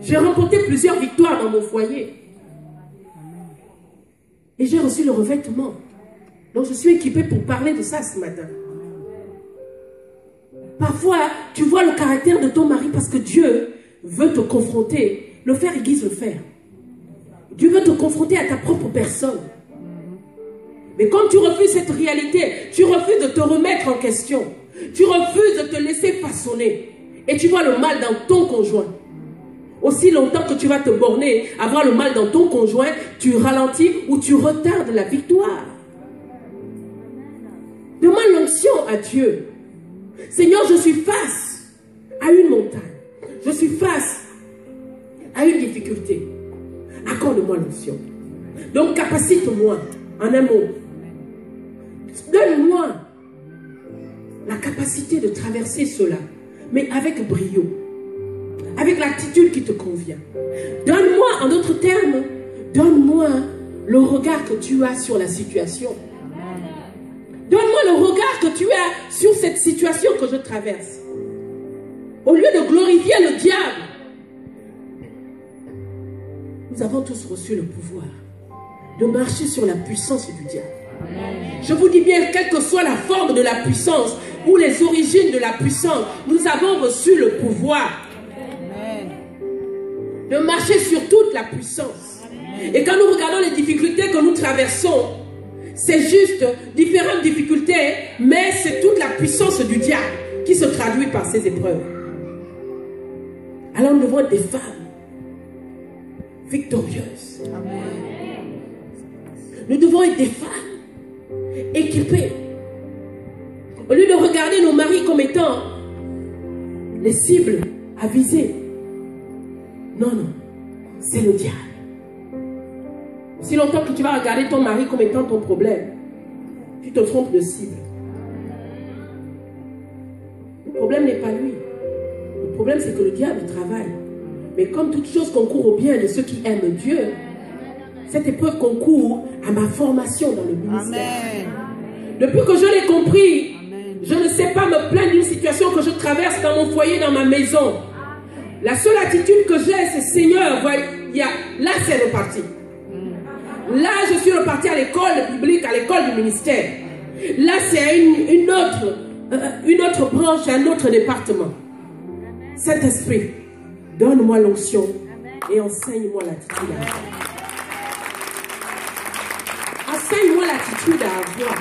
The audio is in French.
J'ai remporté plusieurs victoires dans mon foyer. Et j'ai reçu le revêtement. Donc je suis équipée pour parler de ça ce matin. Parfois, tu vois le caractère de ton mari parce que Dieu veut te confronter. Le fer aiguise le fer. Dieu veut te confronter à ta propre personne. Mais comme tu refuses cette réalité, tu refuses de te remettre en question. Tu refuses de te laisser façonner. Et tu vois le mal dans ton conjoint. Aussi longtemps que tu vas te borner à voir le mal dans ton conjoint, tu ralentis ou tu retardes la victoire. Demande l'onction à Dieu. Seigneur, je suis face à une montagne. Je suis face à une difficulté. Accorde-moi l'onction. Donc capacite-moi, en un mot. Donne-moi la capacité de traverser cela, mais avec brio, avec l'attitude qui te convient. Donne-moi, en d'autres termes, donne-moi le regard que tu as sur la situation. Donne-moi le regard que tu as sur cette situation que je traverse. Au lieu de glorifier le diable, nous avons tous reçu le pouvoir de marcher sur la puissance du diable. Je vous dis bien, quelle que soit la forme de la puissance ou les origines de la puissance, nous avons reçu le pouvoir de marcher sur toute la puissance. Et quand nous regardons les difficultés que nous traversons, c'est juste différentes difficultés, mais c'est toute la puissance du diable qui se traduit par ces épreuves. Alors nous devons être des femmes victorieuses. Nous devons être des femmes équipées. Au lieu de regarder nos maris comme étant les cibles à viser. Non, non, c'est le diable. Si longtemps que tu vas regarder ton mari comme étant ton problème, tu te trompes de cible. Le problème n'est pas lui. Le problème, c'est que le diable travaille. Mais comme toute chose concourt au bien de ceux qui aiment Dieu, cette épreuve concourt à ma formation dans le ministère. Amen. Depuis que je l'ai compris, amen, je ne sais pas me plaindre d'une situation que je traverse dans mon foyer, dans ma maison. La seule attitude que j'ai, c'est Seigneur, là c'est reparti. Là, je suis reparti à l'école biblique, à l'école du ministère. Là, c'est une autre branche, un autre département. Saint-Esprit, donne-moi l'onction et enseigne-moi l'attitude à avoir. Enseigne-moi l'attitude à avoir.